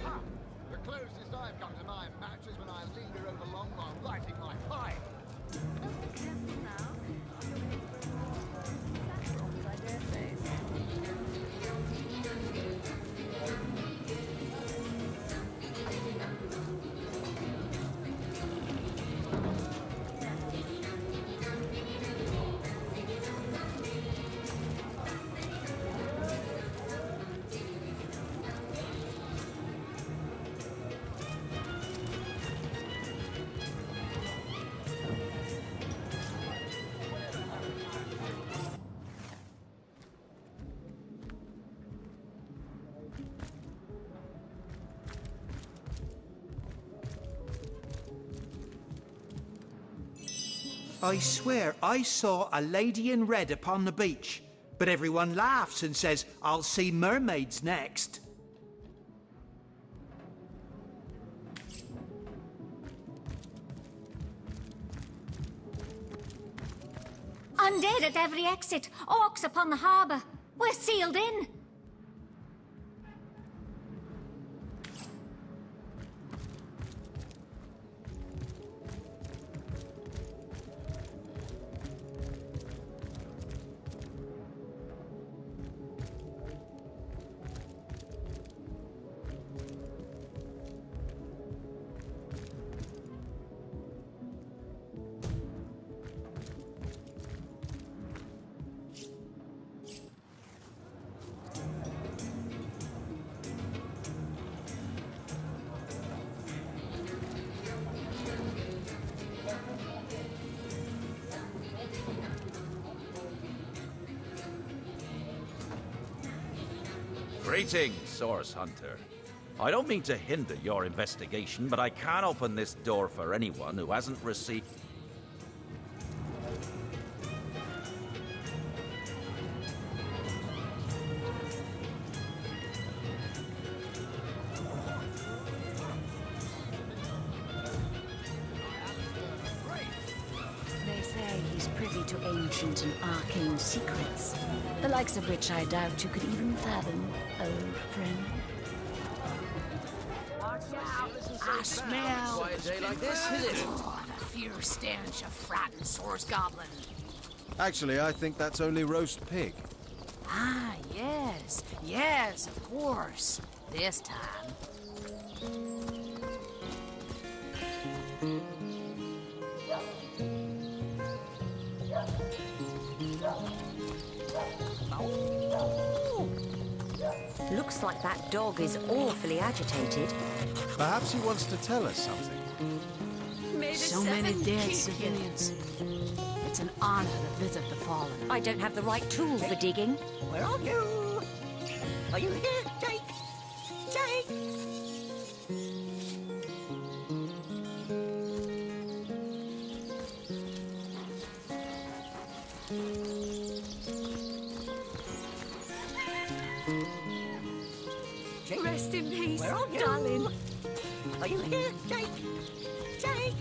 Ha! The closest I've come to my match is when I linger over long while lighting my pipe. I swear I saw a lady in red upon the beach, but everyone laughs and says I'll see mermaids next. Undead at every exit, orcs upon the harbour. We're sealed in. Greetings, Source Hunter. I don't mean to hinder your investigation, but I can't open this door for anyone who hasn't received... They say he's privy to ancient and arcane secrets, the likes of which I doubt you could even fathom, old friend. I smell... Why a day like this, is it? Oh, the fierce stench of frightened source goblin. Actually, I think that's only roast pig. Ah, yes. Yes, of course. This time. Looks like that dog is awfully agitated. Perhaps he wants to tell us something. So many dead civilians. It's an honor to visit the fallen. I don't have the right tools for digging. Where are you? Are you here, Jake? Jake! Jake? Rest in peace, Where are you? darling. Are you here, Jake? Jake!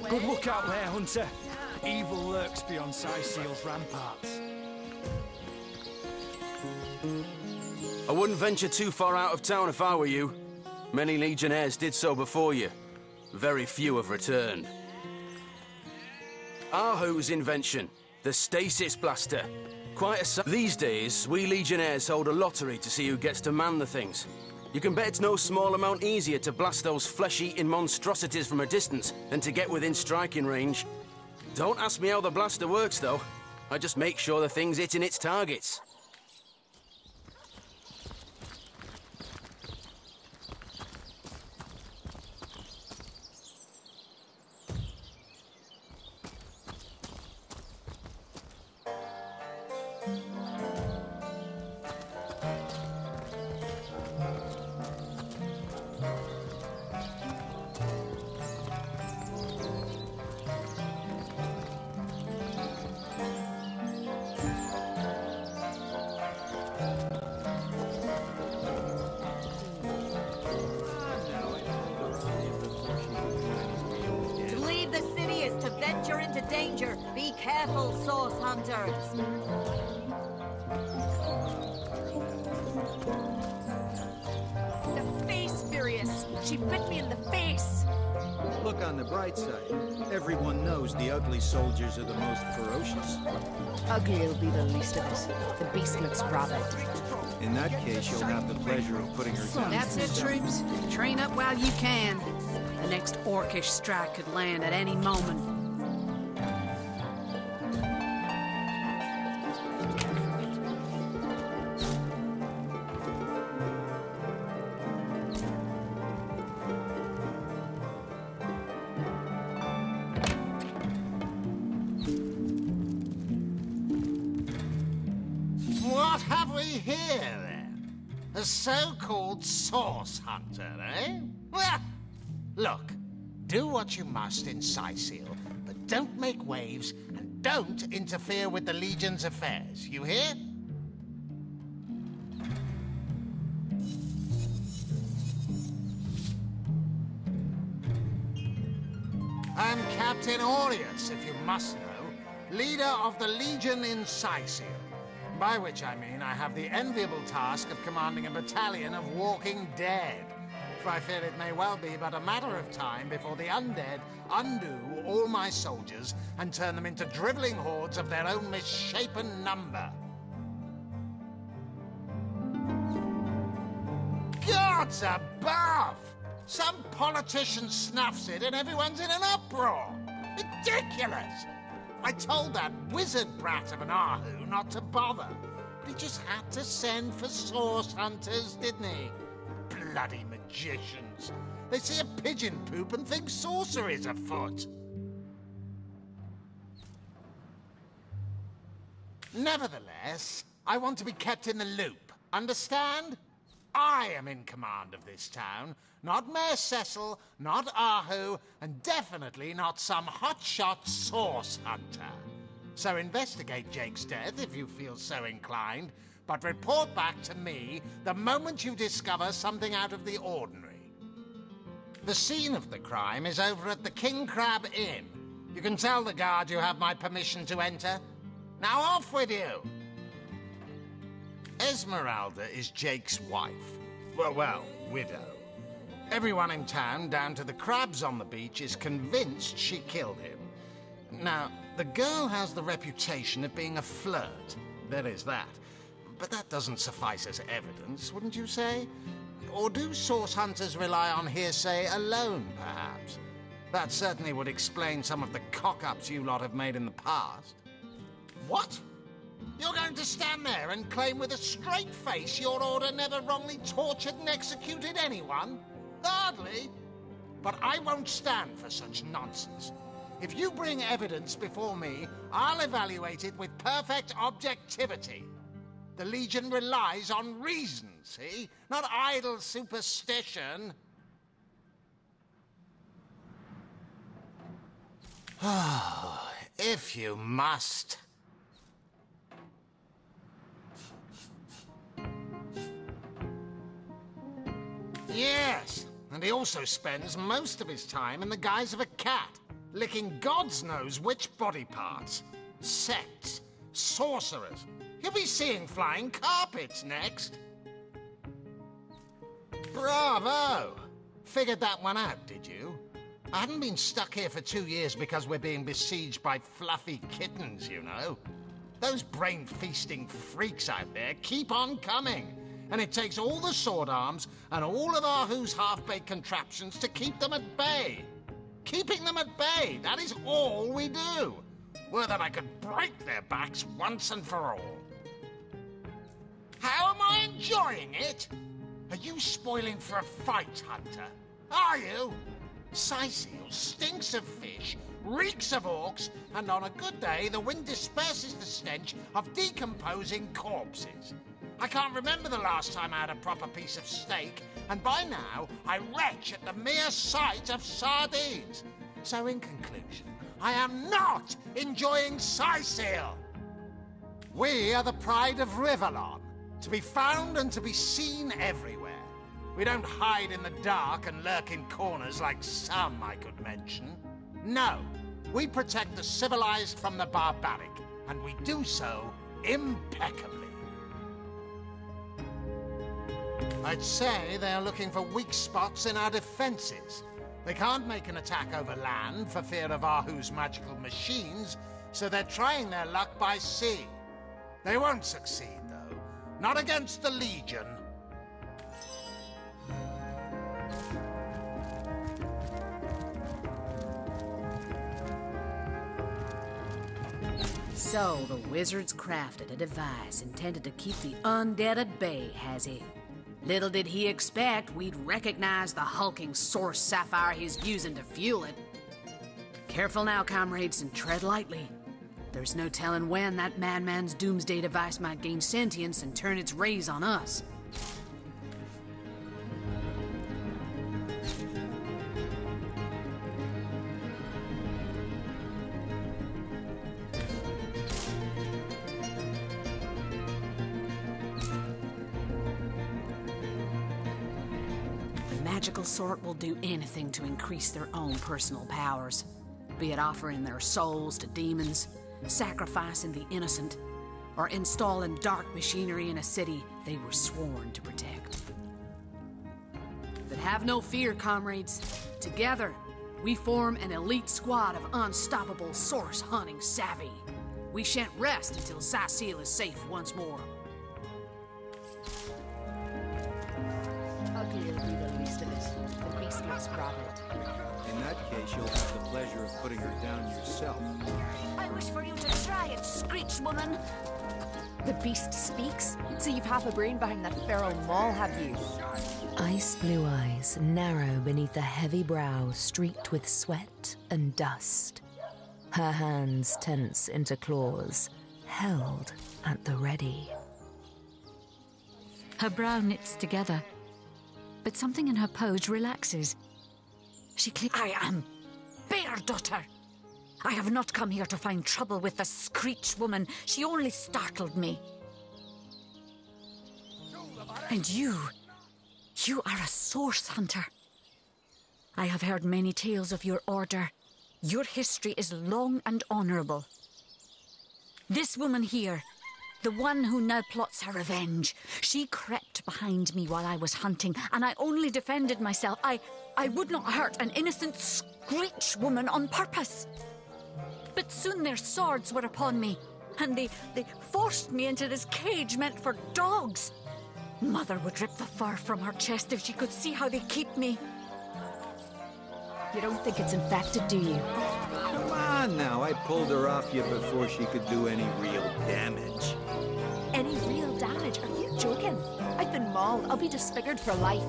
Good look out there, Hunter. Evil lurks beyond Seal's ramparts. I wouldn't venture too far out of town if I were you. Many legionnaires did so before you. Very few have returned. Ahu's invention, the stasis blaster. Quite a... These days, we legionnaires hold a lottery to see who gets to man the things. You can bet it's no small amount easier to blast those flesh-eating monstrosities from a distance than to get within striking range. Don't ask me how the blaster works, though. I just make sure the thing's hitting its targets. hunters! The face, Furious! She bit me in the face! Look on the bright side. Everyone knows the ugly soldiers are the most ferocious. Ugly'll be the least of it. The beast looks rabid. In that case, you'll have the pleasure of putting her down. That's it, troops. Train up while you can. The next orcish strike could land at any moment. What have we here, then? A so-called source hunter, eh? Well, look, do what you must in Scythial, but don't make waves and don't interfere with the Legion's affairs. You hear? I'm Captain Aureus, if you must know, leader of the Legion in Scythial. By which I mean I have the enviable task of commanding a battalion of walking dead. For I fear it may well be but a matter of time before the undead undo all my soldiers and turn them into drivelling hordes of their own misshapen number. Gods above! Some politician snuffs it and everyone's in an uproar. Ridiculous! I told that wizard brat of an Ahu not to bother. But he just had to send for source hunters, didn't he? Bloody magicians. They see a pigeon poop and think sorcery's afoot. Nevertheless, I want to be kept in the loop. Understand? I am in command of this town, not Mayor Cecil, not Ahu, and definitely not some hotshot source hunter. So investigate Jake's death if you feel so inclined, but report back to me the moment you discover something out of the ordinary. The scene of the crime is over at the King Crab Inn. You can tell the guard you have my permission to enter. Now off with you! Esmeralda is Jake's wife. Well, widow. Everyone in town, down to the crabs on the beach, is convinced she killed him. Now, the girl has the reputation of being a flirt. There is that. But that doesn't suffice as evidence, wouldn't you say? Or do source hunters rely on hearsay alone, perhaps? That certainly would explain some of the cock-ups you lot have made in the past. What? You're going to stand there and claim with a straight face your order never wrongly tortured and executed anyone? Hardly. But I won't stand for such nonsense. If you bring evidence before me, I'll evaluate it with perfect objectivity. The Legion relies on reason, see? Not idle superstition. If you must. Yes, and he also spends most of his time in the guise of a cat, licking God's knows which body parts. Sects, sorcerers. He'll be seeing flying carpets next. Bravo! Figured that one out, did you? I hadn't been stuck here for 2 years because we're being besieged by fluffy kittens, you know. Those brain-feasting freaks out there keep on coming. And it takes all the sword arms and all of Ahu's half-baked contraptions to keep them at bay. Keeping them at bay, that is all we do. Were that I could break their backs once and for all. How am I enjoying it? Are you spoiling for a fight, Hunter? Are you? Scythial stinks of fish, reeks of orcs, and on a good day the wind disperses the stench of decomposing corpses. I can't remember the last time I had a proper piece of steak, and by now I retch at the mere sight of sardines. So in conclusion, I am not enjoying Scythial. We are the pride of Rivellon, to be found and to be seen everywhere. We don't hide in the dark and lurk in corners like some I could mention. No, we protect the civilized from the barbaric, and we do so impeccably. I'd say they're looking for weak spots in our defenses. They can't make an attack over land for fear of Ahu's magical machines, so they're trying their luck by sea. They won't succeed, though. Not against the Legion. So, the wizard's crafted a device intended to keep the undead at bay, has he? Little did he expect we'd recognize the hulking source sapphire he's using to fuel it. Careful now, comrades, and tread lightly. There's no telling when that madman's doomsday device might gain sentience and turn its rays on us. Magical sort will do anything to increase their own personal powers, be it offering their souls to demons, sacrificing the innocent, or installing dark machinery in a city they were sworn to protect. But have no fear, comrades. Together, we form an elite squad of unstoppable source-hunting savvy. We shan't rest until Cecile is safe once more. Ugly will be the least of it. The beast looks rabid. In that case, you'll have the pleasure of putting her down yourself. I wish for you to try it, Screech woman. The beast speaks? So you've half a brain behind that feral maul, have you? Ice blue eyes narrow beneath a heavy brow streaked with sweat and dust. Her hands tense into claws, held at the ready. Her brow knits together, but something in her pose relaxes. I am Bear Daughter. I have not come here to find trouble with the Screech woman. She only startled me. And you are a source hunter. I have heard many tales of your order. Your history is long and honorable. This woman here, the one who now plots her revenge, she crept behind me while I was hunting, and I only defended myself. I would not hurt an innocent Screech woman on purpose. But soon their swords were upon me, and they forced me into this cage meant for dogs. Mother would rip the fur from her chest if she could see how they keep me. You don't think it's infected, do you? Come on now, I pulled her off you before she could do any real damage. Any real damage? Are you joking? I've been mauled. I'll be disfigured for life.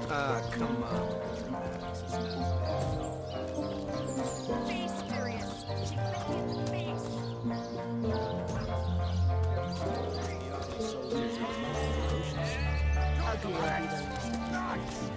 Ah, come on. Face furious. She bit me in the face. Ugly will be the least.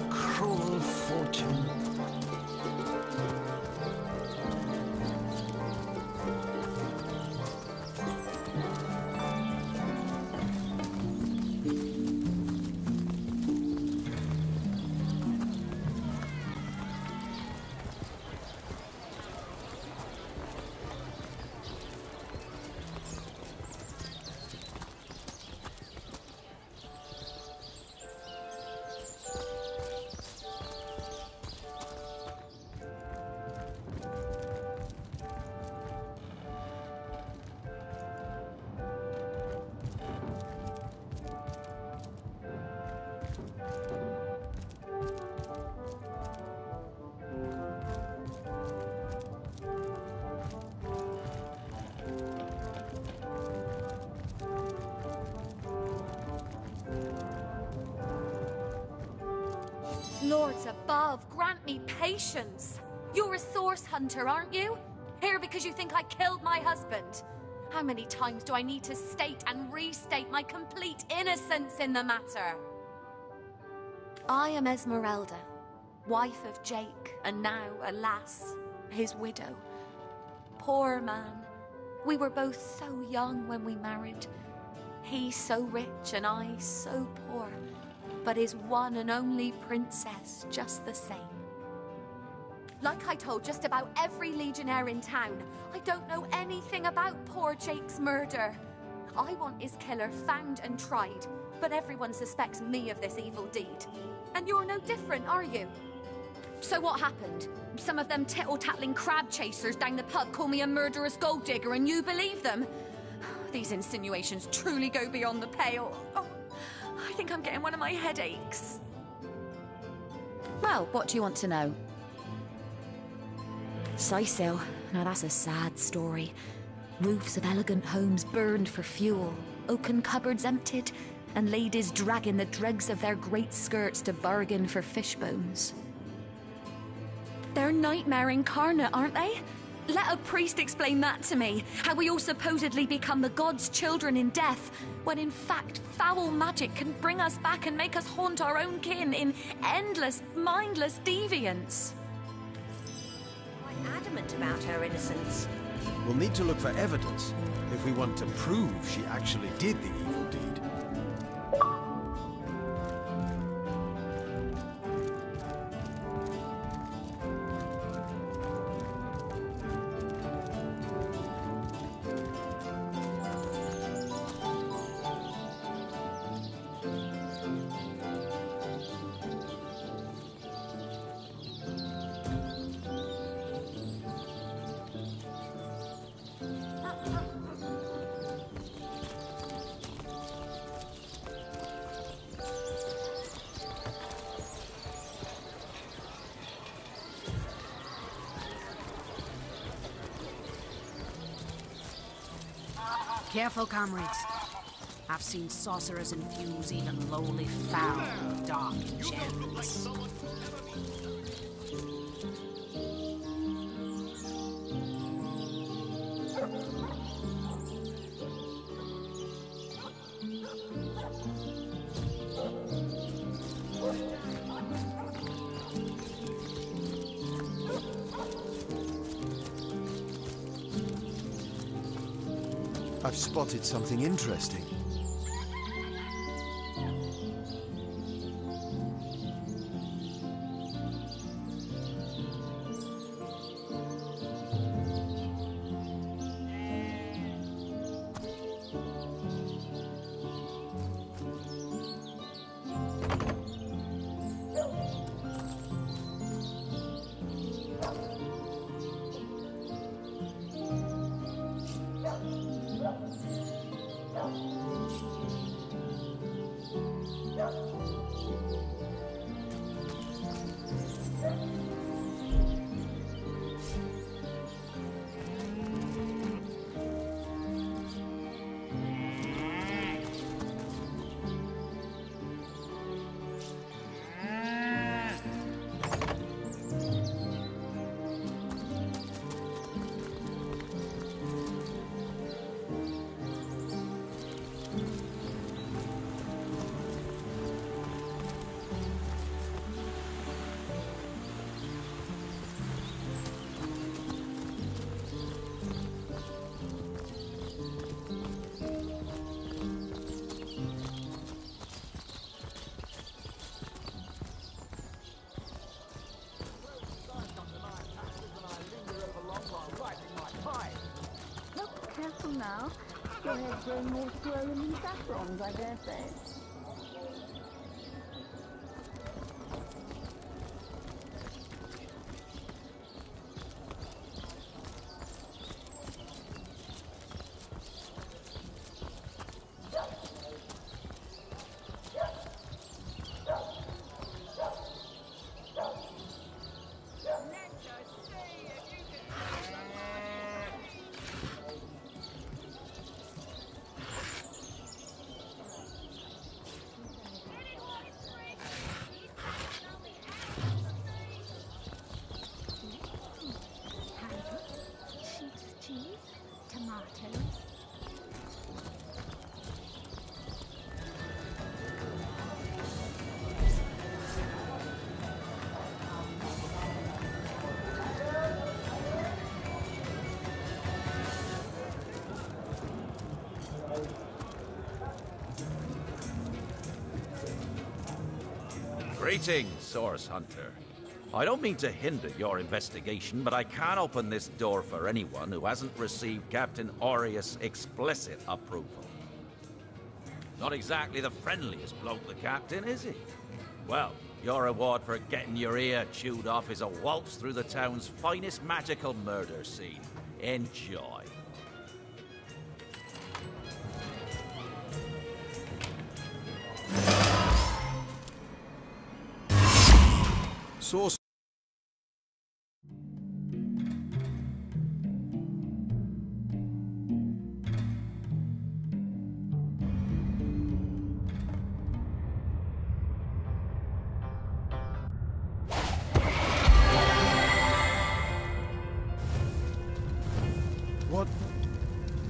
Cruel fortune. Lords above, grant me patience. You're a source hunter, aren't you? Here because you think I killed my husband. How many times do I need to state and restate my complete innocence in the matter? I am Esmeralda, wife of Jake, and now, alas, his widow. poor man. We were both so young when we married. He so rich and I so poor, but his one and only princess just the same. Like I told just about every legionnaire in town, I don't know anything about poor Jake's murder. I want his killer found and tried, but everyone suspects me of this evil deed. And you're no different, are you? So what happened? Some of them tittle-tattling crab chasers down the pub call me a murderous gold digger and you believe them? These insinuations truly go beyond the pale. Oh, I think I'm getting one of my headaches. Well, what do you want to know? Sicil. Now that's a sad story. Roofs of elegant homes burned for fuel, oaken cupboards emptied, and ladies dragging the dregs of their great skirts to bargain for fish bones. They're nightmare incarnate, aren't they? Let a priest explain that to me, how we all supposedly become the gods' children in death, when in fact foul magic can bring us back and make us haunt our own kin in endless, mindless deviance. Quite adamant about her innocence. We'll need to look for evidence if we want to prove she actually did the evil deed. Careful, comrades. I've seen sorcerers infuse even lowly fowl with dark gems. I've spotted something interesting. Careful now. Your head's growing more swollen than saffrons, I dare say. Greetings, Source Hunter. I don't mean to hinder your investigation, but I can't open this door for anyone who hasn't received Captain Aureus' explicit approval. Not exactly the friendliest bloke, the Captain, is he? Well, your reward for getting your ear chewed off is a waltz through the town's finest magical murder scene. Enjoy. Source.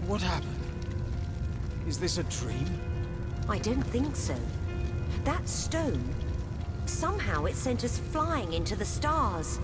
What happened? Is this a dream? I don't think so. That stone, somehow it sent us flying into the stars.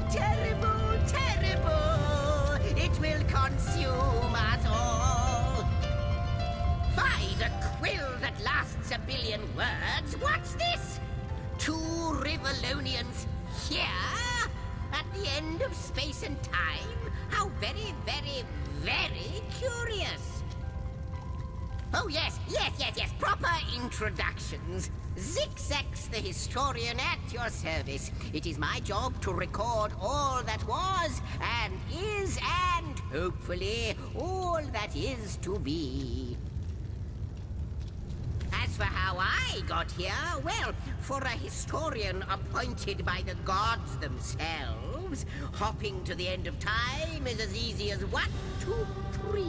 Terrible, terrible! It will consume us all! By the quill that lasts a billion words, what's this? 2 Rivalonians here? At the end of space and time? How very, very, very curious! Oh yes, proper introductions. Zigzags the historian at your service. It is my job to record all that was, and is, and hopefully all that is to be. As for how I got here, well, for a historian appointed by the gods themselves, hopping to the end of time is as easy as 1, 2, 3.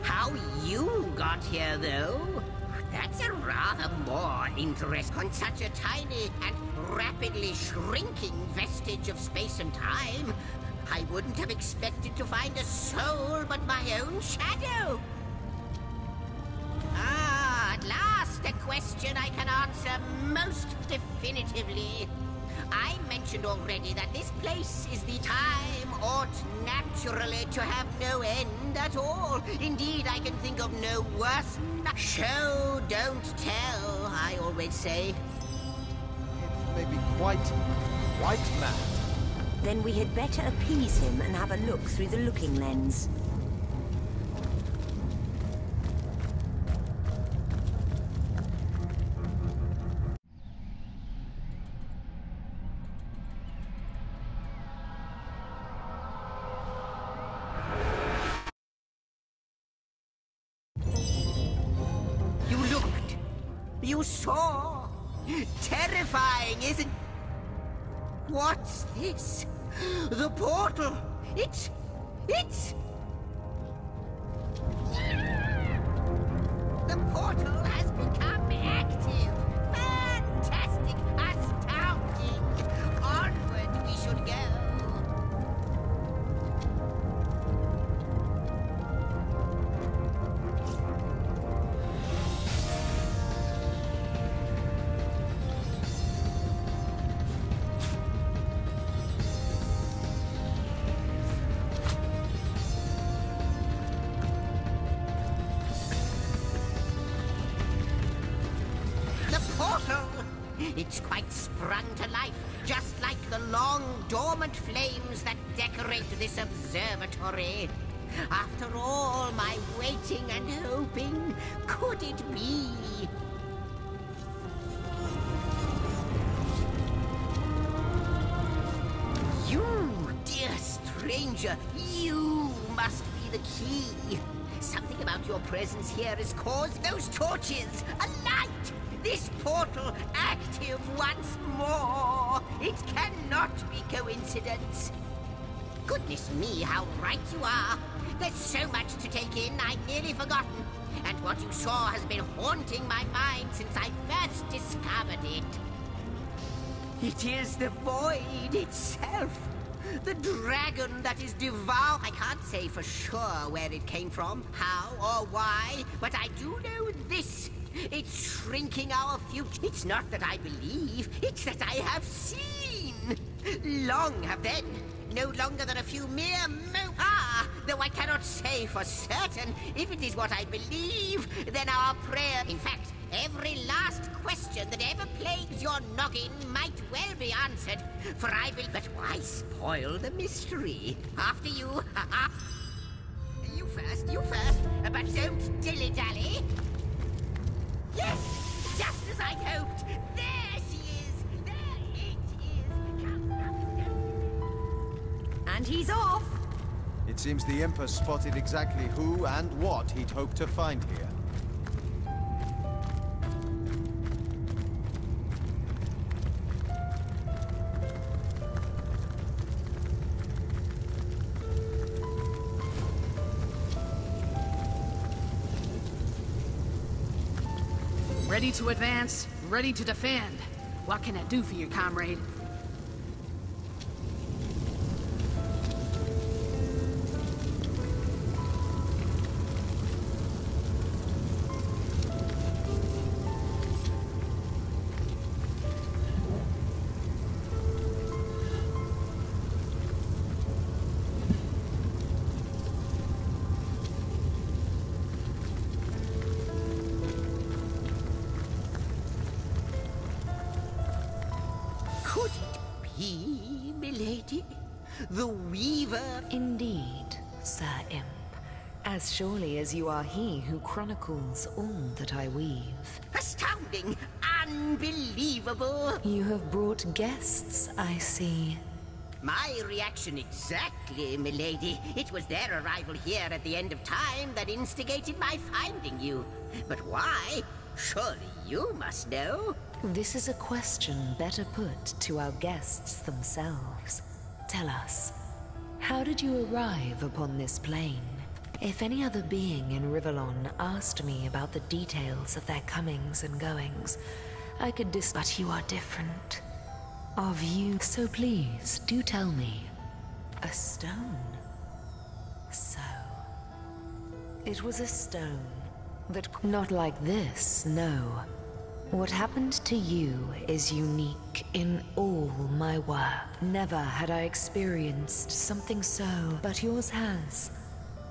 How you got here, though? That's a rather more interest on such a tiny and rapidly shrinking vestige of space and time. I wouldn't have expected to find a soul but my own shadow. Ah, at last a question I can answer most definitively. I mentioned already that this place is the time ought naturally to have no end at all. Indeed, I can think of no worse. Show, don't tell, I always say. It may be quite mad. Then we had better appease him and have a look through the looking lens. You saw? Terrifying, isn't... What's this? The portal! It's... The portal has become active! Fantastic! Astounding! Onward we should go! It's quite sprung to life, just like the long, dormant flames that decorate this observatory. After all my waiting and hoping, could it be? stranger, you must be the key. Something about your presence here has caused those torches alight. This portal active once more. It cannot be coincidence. Goodness me, how right you are. There's so much to take in, I'd nearly forgotten. And what you saw has been haunting my mind since I first discovered it. It is the void itself. The dragon that is devoured. I can't say for sure where it came from, how or why, but I do know this. It's shrinking our future. It's not that I believe, it's that I have seen. Long have then. No longer than a few mere though I cannot say for certain. If it is what I believe, then our prayer... In fact, every last question that ever plagues your noggin might well be answered, for I will... But why spoil the mystery? After you, You first, but don't dilly-dally. Yes, just as I'd hoped. There she is. There it is. And he's off. It seems the Imp has spotted exactly who and what he'd hoped to find here. Ready to advance, ready to defend. What can I do for you, comrade? Could it be, milady? The Weaver? Indeed, Sir Imp. As surely as you are he who chronicles all that I weave. Astounding! Unbelievable! You have brought guests, I see. My reaction exactly, milady. It was their arrival here at the end of time that instigated my finding you. But why? Surely you must know. This is a question better put to our guests themselves. Tell us, how did you arrive upon this plane? If any other being in Rivellon asked me about the details of their comings and goings, I could but you are different. Of you, so please, do tell me. A stone? So... it was a stone that... Not like this, no. What happened to you is unique in all my work. Never had I experienced something so, but yours has.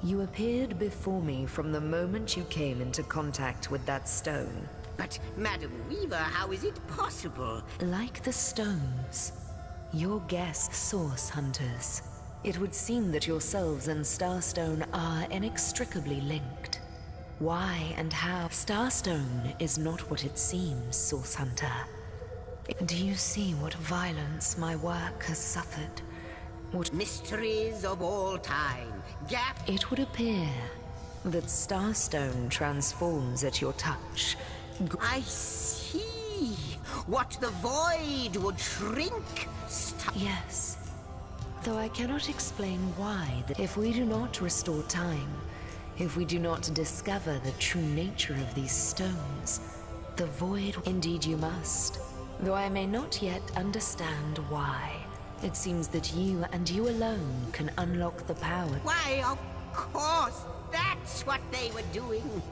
You appeared before me from the moment you came into contact with that stone. But, Madam Weaver, how is it possible? Like the stones, your guests source hunters. It would seem that yourselves and Starstone are inextricably linked. Why and how? Starstone is not what it seems, Source Hunter. Do you see what violence my work has suffered? What mysteries of all time. It would appear that Starstone transforms at your touch. I see. What the void would shrink. Yes. Though I cannot explain why, that if we do not restore time, if we do not discover the true nature of these stones, the void... Indeed you must. Though I may not yet understand why. It seems that you and you alone can unlock the power. Why, of course, that's what they were doing.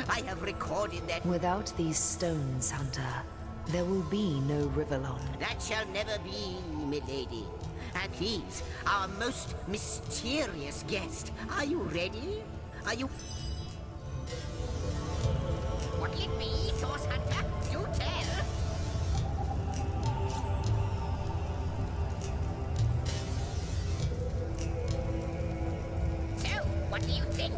I have recorded that. Without these stones, Hunter, there will be no Rivellon. That shall never be, milady. And please, our most mysterious guest, are you ready? Are you... What'll it be, Source Hunter? Do tell. So, what do you think?